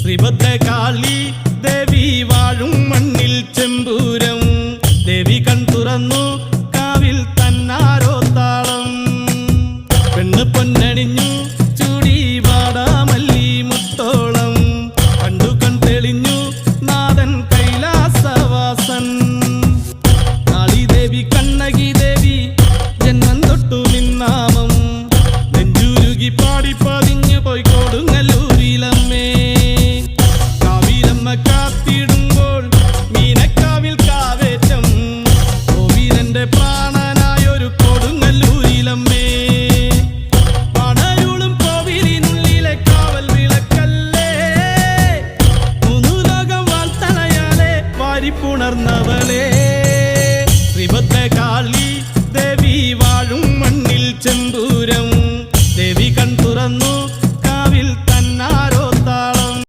ശ്രീഭദ്രകാളി ദേവി വാഴും മണ്ണിൽ ചെമ്പൂരം ദേവി കൺ തുറന്നു കാവിൽ തന്നാരോ താളം പെണ്ണ് പൊന്നണിഞ്ഞു ചൂടി വാടാമല്ലി മുത്തോളം കണ്ടു കൺ തെളിഞ്ഞു നാഥൻ കൈലാസവാസൻ കാളി ദേവി കണ്ണകി ദേവി ജന്മം തൊട്ടു നിന്നാമം നെഞ്ചുരുകി പാടി പതിഞ്ഞു പോയി കൊടുങ്ങല്ലൂരിലമ്മേ കാവിലമ്മ കാത്തിട